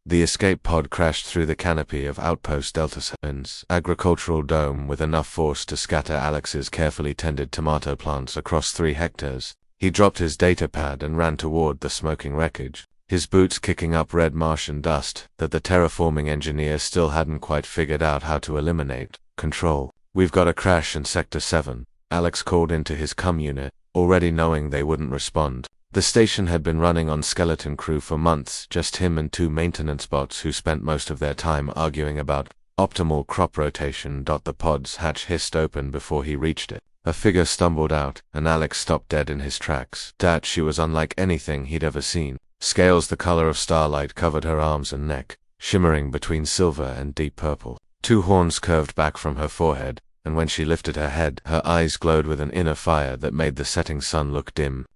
The escape pod crashed through the canopy of Outpost Delta 7's agricultural dome with enough force to scatter Alex's carefully tended tomato plants across 3 hectares. He dropped his datapad and ran toward the smoking wreckage, his boots kicking up red Martian dust that the terraforming engineer still hadn't quite figured out how to eliminate. Control, we've got a crash in Sector 7, Alex called into his comm unit, already knowing they wouldn't respond. The station had been running on skeleton crew for months, just him and 2 maintenance bots who spent most of their time arguing about optimal crop rotation. The pod's hatch hissed open before he reached it. A figure stumbled out, and Alex stopped dead in his tracks. She was unlike anything he'd ever seen. Scales the color of starlight covered her arms and neck, shimmering between silver and deep purple. 2 horns curved back from her forehead, and when she lifted her head, her eyes glowed with an inner fire that made the setting sun look dim.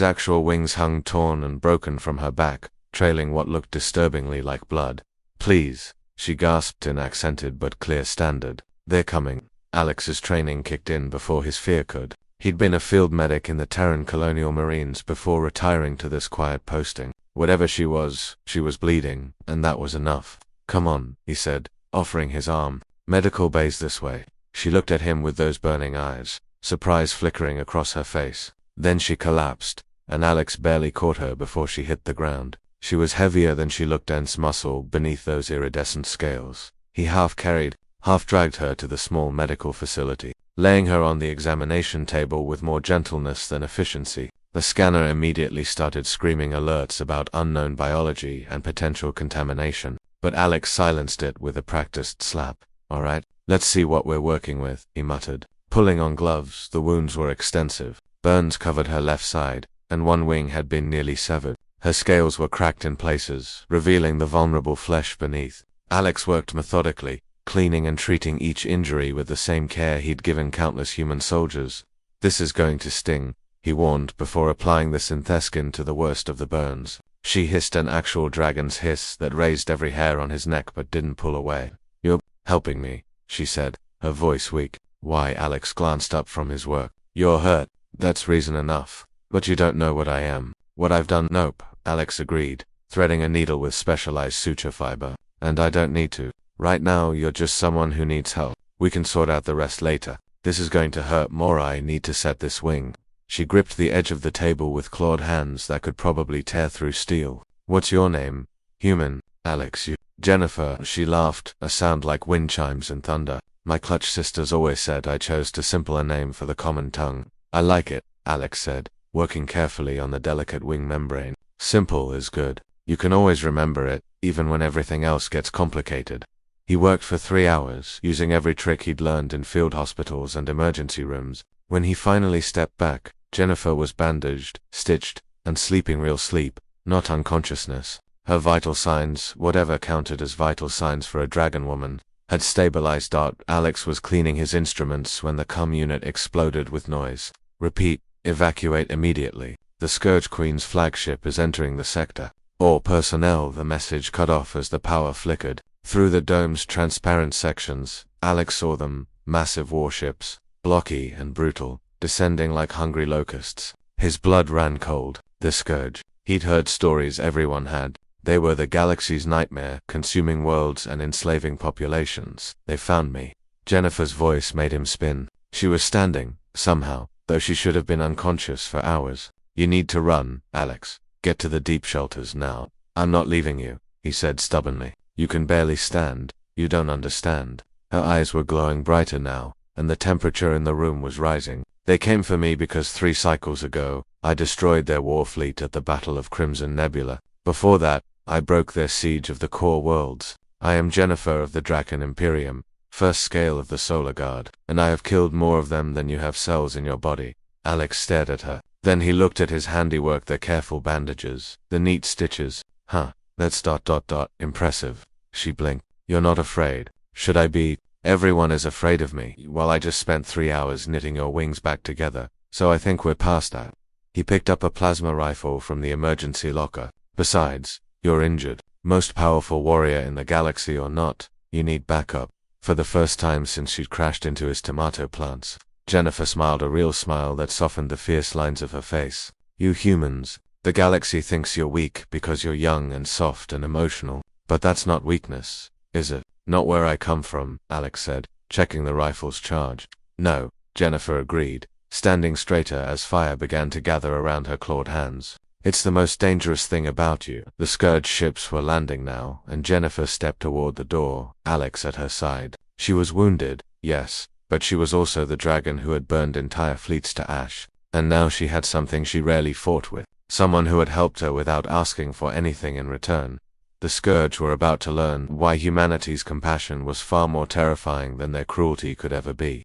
Actual wings hung torn and broken from her back, trailing what looked disturbingly like blood. "Please," she gasped in accented but clear standard. "They're coming." Alex's training kicked in before his fear could. He'd been a field medic in the Terran Colonial Marines before retiring to this quiet posting. Whatever she was bleeding, and that was enough. "Come on," he said, offering his arm. "Medical bay's this way." She looked at him with those burning eyes, surprise flickering across her face. Then she collapsed, and Alex barely caught her before she hit the ground. She was heavier than she looked, dense muscle beneath those iridescent scales. He half carried, half dragged her to the small medical facility, laying her on the examination table with more gentleness than efficiency. The scanner immediately started screaming alerts about unknown biology and potential contamination, but Alex silenced it with a practiced slap. "All right, let's see what we're working with," he muttered. Pulling on gloves, the wounds were extensive. Burns covered her left side, and 1 wing had been nearly severed. Her scales were cracked in places, revealing the vulnerable flesh beneath. Alex worked methodically, cleaning and treating each injury with the same care he'd given countless human soldiers. "This is going to sting," he warned before applying the syntheskin to the worst of the burns. She hissed an actual dragon's hiss that raised every hair on his neck but didn't pull away. "You're helping me," she said, her voice weak. "Why?" Alex glanced up from his work. "You're hurt. That's reason enough. But you don't know what I am. What I've done." "Nope," Alex agreed, threading a needle with specialized suture fiber. "And I don't need to. Right now, you're just someone who needs help. We can sort out the rest later. This is going to hurt more. I need to set this wing." She gripped the edge of the table with clawed hands that could probably tear through steel. "What's your name?" "Human, Alex. You." "Jennifer," she laughed, a sound like wind chimes and thunder. "My clutch sisters always said I chose too simple a name for the common tongue." "I like it," Alex said, working carefully on the delicate wing membrane. "Simple is good. You can always remember it, even when everything else gets complicated." He worked for 3 hours, using every trick he'd learned in field hospitals and emergency rooms. When he finally stepped back, Jennifer was bandaged, stitched, and sleeping real sleep, not unconsciousness. Her vital signs, whatever counted as vital signs for a dragon woman, had stabilized. Alex was cleaning his instruments when the comm unit exploded with noise. "Repeat, evacuate immediately. The Scourge Queen's flagship is entering the sector. All personnel." The message cut off as the power flickered. Through the dome's transparent sections, Alex saw them, massive warships, blocky and brutal, descending like hungry locusts. His blood ran cold. The Scourge. He'd heard stories everyone had. They were the galaxy's nightmare, consuming worlds and enslaving populations. "They found me." Jennifer's voice made him spin. She was standing, somehow, though she should have been unconscious for hours. "You need to run, Alex. Get to the deep shelters now." "I'm not leaving you," he said stubbornly. "You can barely stand. You don't understand." Her eyes were glowing brighter now, and the temperature in the room was rising. "They came for me because 3 cycles ago, I destroyed their war fleet at the Battle of Crimson Nebula. Before that, I broke their siege of the core worlds. I am Jennifer of the Draken Imperium, first scale of the Solar Guard, and I have killed more of them than you have cells in your body." Alex stared at her. Then he looked at his handiwork, the careful bandages, the neat stitches. "Huh, that's ... impressive." She blinked. "You're not afraid." "Should I be? Everyone is afraid of me. Well, I just spent 3 hours knitting your wings back together, so I think we're past that." He picked up a plasma rifle from the emergency locker. "Besides, you're injured. Most powerful warrior in the galaxy or not, you need backup." For the first time since she'd crashed into his tomato plants, Jennifer smiled, a real smile that softened the fierce lines of her face. "You humans, the galaxy thinks you're weak because you're young and soft and emotional. But that's not weakness, is it? Not where I come from, Alex said, checking the rifle's charge. No, Jennifer agreed, standing straighter as fire began to gather around her clawed hands. It's the most dangerous thing about you. The Scourge ships were landing now, and Jennifer stepped toward the door, Alex at her side. She was wounded, yes, but she was also the dragon who had burned entire fleets to ash. And now she had something she rarely fought with. Someone who had helped her without asking for anything in return. The Scourge were about to learn why humanity's compassion was far more terrifying than their cruelty could ever be.